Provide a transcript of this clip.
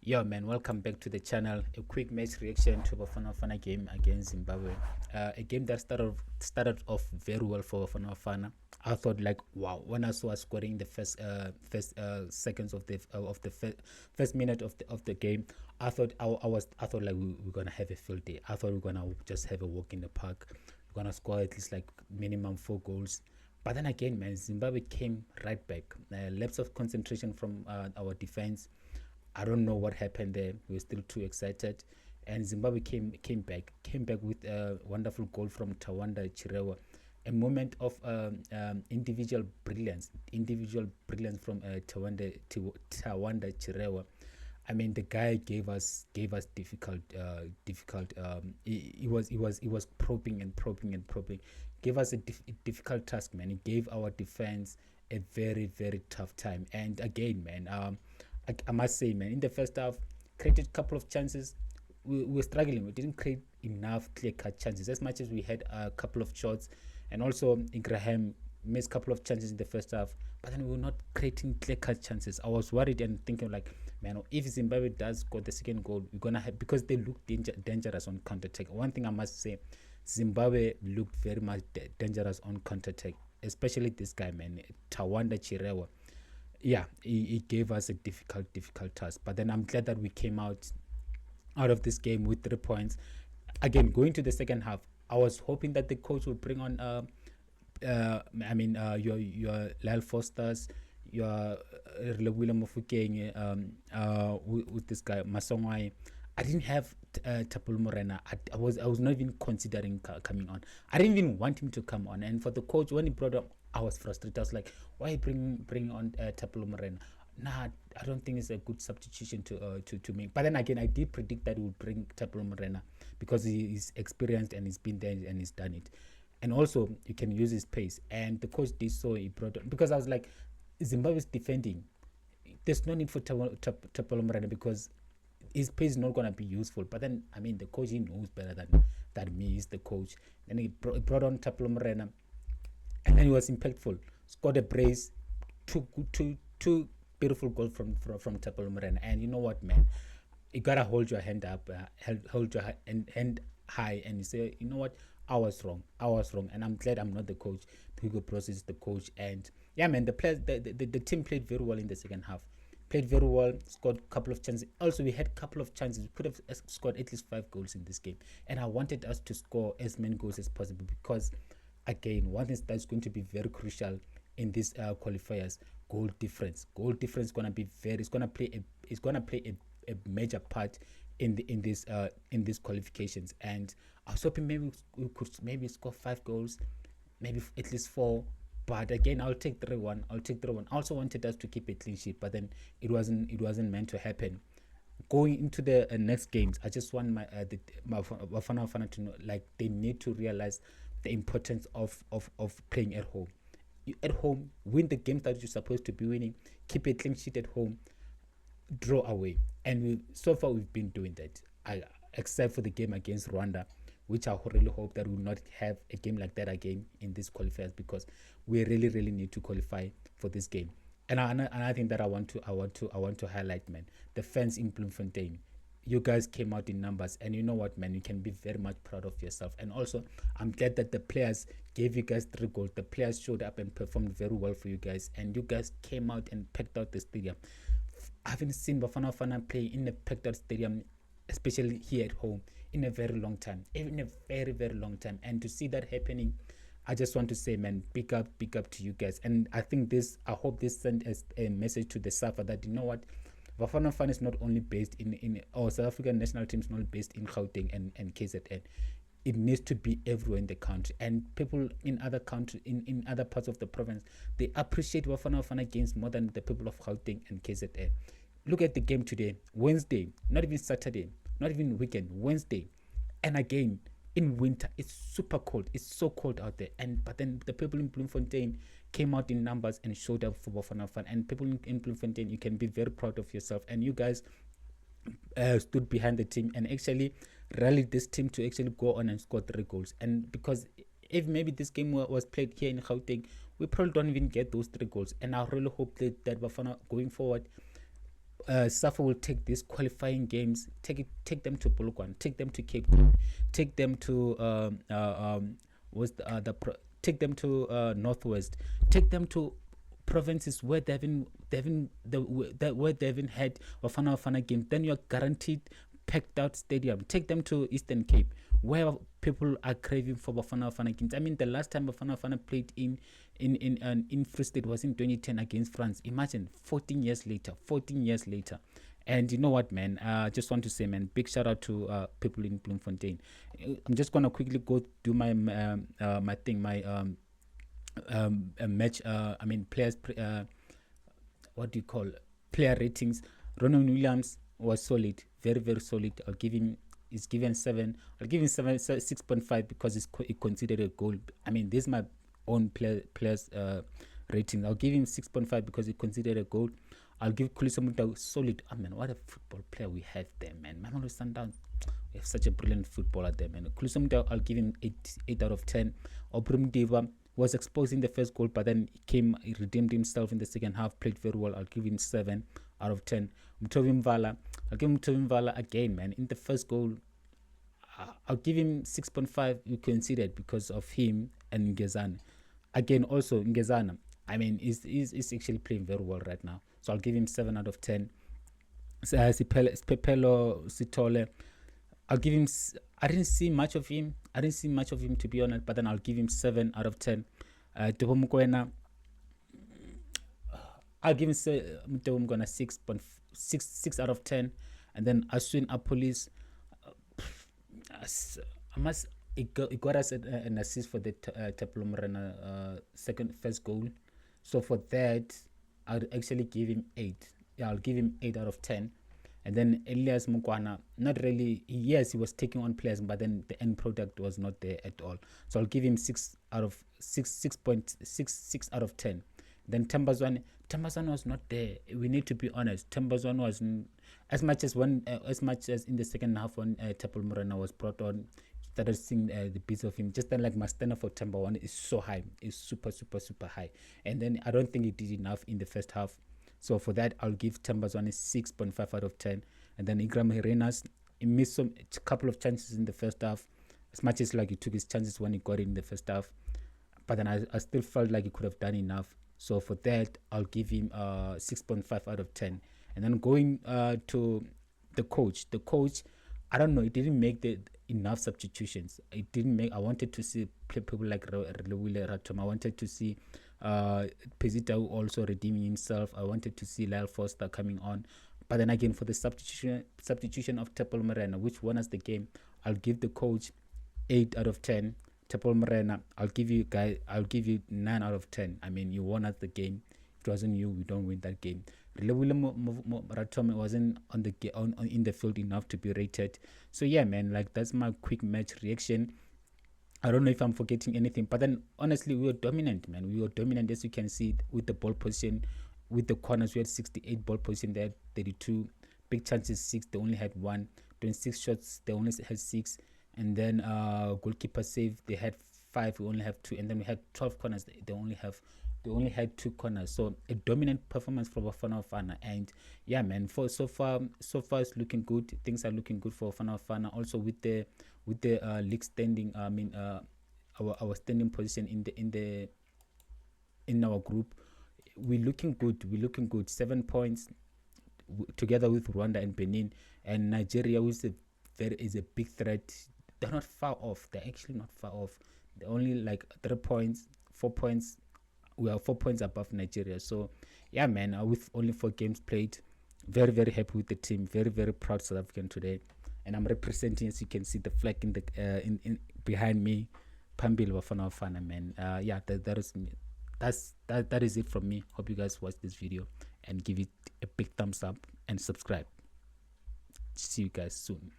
Yo man, welcome back to the channel. A quick match reaction to Bafana game against Zimbabwe. A game that started off very well for Bafana. I thought like wow, when I saw us scoring the first seconds of the first minute of the game, I thought like we're gonna have a field day. I thought we are gonna just have a walk in the park. We're gonna score at least like minimum 4 goals. But then again, man, Zimbabwe came right back. Lapse of concentration from our defense. I don't know what happened there. We were still too excited, and Zimbabwe came back with a wonderful goal from Tawanda Chirewa, a moment of individual brilliance from Tawanda Chirewa. I mean, the guy gave us difficult. He was probing and probing. Gave us a difficult task, man. He gave our defense a very tough time. And again, man, I must say, man, in the first half, created a couple of chances. We were struggling. We didn't create enough clear-cut chances. As much as we had a couple of shots, and also Graham missed a couple of chances in the first half, but then we were not creating clear-cut chances. I was worried and thinking like, man, if Zimbabwe does score the second goal, we're gonna have, because they look dangerous on counter-attack. One thing I must say, Zimbabwe looked very much dangerous on counter-attack, especially this guy, man, Tawanda Chirewa. Yeah, he gave us a difficult task, but then I'm glad that we came out of this game with 3 points. Again, going to the second half, I was hoping that the coach would bring on your Lyle Fosters, your William MOFOKENG, with this guy Masongwai. I didn't have Tapul Morena. I was not even considering coming on. I didn't even want him to come on. And for the coach, when he brought up, I was frustrated. I was like, why bring on Tapul Morena? Nah, I don't think it's a good substitution to make. But then again, I did predict that he would bring Tapul Morena because he is experienced and he's been there and he's done it. And also, you can use his pace. And the coach did so. He brought on, because I was like, Zimbabwe's defending. There's no need for Tapul Morena because his pace is not going to be useful. But then, I mean, the coach, he knows better than me. He's the coach. Then he brought on Tapul Morena, and then he was impactful. Scored a brace, two beautiful goals from Tapul Morena. And you know what, man, you gotta hold your hand up, hold your hand high, and you say, you know what, I was wrong, and I'm glad I'm not the coach. Hugo Bros is the coach. And yeah, man, the players, the team played very well in the second half. Played very well, scored a couple of chances. Also, we had a couple of chances. We could have scored at least 5 goals in this game. And I wanted us to score as many goals as possible because, again, one thing that's going to be very crucial in these qualifiers, goal difference. Goal difference is going to be it's going to play a major part in these qualifications. And I was hoping maybe we could maybe score 5 goals, maybe at least 4. But again, I'll take 3-1. I also wanted us to keep a clean sheet, but then it wasn't meant to happen. Going into the next games, I just want my Bafana to know, like, they need to realize the importance of playing at home. At home, win the games that you're supposed to be winning. Keep a clean sheet at home. Draw away, and so far we've been doing that. Except for the game against Rwanda, which I really hope that we will not have a game like that again in these qualifiers, because we really need to qualify for this game. And I think that I want to highlight, man, the fans in Bloemfontein. You guys came out in numbers, and you know what, man, you can be very much proud of yourself. And also, I'm glad that the players gave you guys 3 goals. The players showed up and performed very well for you guys, and you guys came out and packed out the stadium. I haven't seen Bafana play in a packed out stadium, especially here at home, in a very long time, even a very long time. And to see that happening, I just want to say, man, big up to you guys. And I hope this sent as a message to the SAFA that, you know what, Bafana is not only based in our South African national team is not based in Gauteng and KZN. It needs to be everywhere in the country, and people in other countries, in other parts of the province, they appreciate Bafana games more than the people of Gauteng and KZN. Look at the game today, Wednesday, not even Saturday, not even weekend, Wednesday. And again, in winter, it's super cold. It's so cold out there. But then the people in Bloemfontein came out in numbers and showed up for Bafana. And people in Bloemfontein, you can be very proud of yourself. And you guys stood behind the team and actually rallied this team to actually go on and score 3 goals. And because if maybe this game was played here in Gauteng, we probably don't even get those 3 goals. And I really hope that Bafana going forward SAFA will take these qualifying games, take them to Polokwane, take them to Cape Town, take them to take them to Northwest, take them to provinces where they haven't had Bafana games. Then you're guaranteed packed out stadium. Take them to Eastern Cape, where people are craving for Bafana games. I mean, the last time Bafana played in Free State was in 2010 against France. Imagine 14 years later. And you know what, man? I just want to say, man, big shout out to people in Bloemfontein. I'm just gonna quickly go do my my thing, my match. I mean, players. What do you call player ratings? Ronald Williams was solid, very very solid. I'll give him. He's given 7. I'll give him 6.5 because he considered a goal. I mean, this is my own players rating. I'll give him 6.5 because he considered a goal. I'll give Kulisamuta solid. I mean, what a football player we have there, man. Mamelodi Sundowns, we have such a brilliant footballer there, man. Kulisamuta, I'll give him 8 out of 10. Obrum Diva was exposed in the first goal, but then he redeemed himself in the second half, played very well. I'll give him 7 out of 10. Mtovi Mvala, I'll give him Mtovi Mvala again, man. In the first goal, I'll give him 6.5. You considered because of him and Ngezana. Again, also Ngezana, I mean, he's actually playing very well right now. So I'll give him 7 out of 10. Pepelo Sitole, I'll give him. I didn't see much of him, to be honest. But then I'll give him 7 out of 10. MOKOENA, I'll give him 6 out of 10. And then Aswin Apolis, it got us an assist for the Tapelo Morena first goal. So for that, I'd actually give him 8. Yeah, I'll give him 8 out of 10. And then Elias Mukwana, not really. Yes, he was taking on players, but then the end product was not there at all. So I'll give him 6 out of 6.6 out of 10. Then Tambazwane was not there. We need to be honest. Tambazwane was as much as in the second half when Tapelo Morena was brought on. Started seeing the beats of him. Just then, like my standard for Tambazwane is so high, is super high. And then I don't think he did enough in the first half. So for that, I'll give Tambazwane 6.5 out of 10. And then Igram Herenas, he missed a couple of chances in the first half. As much as like he took his chances when he got it in the first half, but then I still felt like he could have done enough. So for that, I'll give him 6.5 out of 10. And then going to the coach. The coach, I don't know, he didn't make enough substitutions. I wanted to see people like RATOMO. I wanted to see Pesita also redeeming himself. I wanted to see Lyle Foster coming on. But then again, for the substitution of Tapelo Morena, which won us the game, I'll give the coach 8 out of 10. Tapelo Morena, I'll give you 9 out of 10. I mean, you won us the game. If it wasn't you, we don't win that game. RATOMO wasn't in the field enough to be rated. So yeah, man, like that's my quick match reaction. I don't know if I'm forgetting anything, but then honestly, we were dominant, man. We were dominant, as you can see, with the ball position, with the corners. We had 68 ball position. They had 32 big chances, 6. They only had 1. 26 shots, they only had 6. And then goalkeeper save, they had 5. We only have 2. And then we had 12 corners. They only had 2 corners. So a dominant performance from Bafana. And yeah, man, so far it's looking good. Things are looking good for Bafana. Also with the league standing. I mean, our standing position in our group, we're looking good. 7 points together with Rwanda and Benin, and Nigeria, which is a big threat. They're not far off. They're actually not far off. They're only like 3 points, 4 points. We are 4 points above Nigeria. So yeah, man, with only 4 games played, very very happy with the team. Very very proud South African today, and I'm representing, as you can see, the flag in the in behind me. Pambil Bafana, man. Yeah, that is it from me. Hope you guys watch this video and give it a big thumbs up and subscribe. See you guys soon.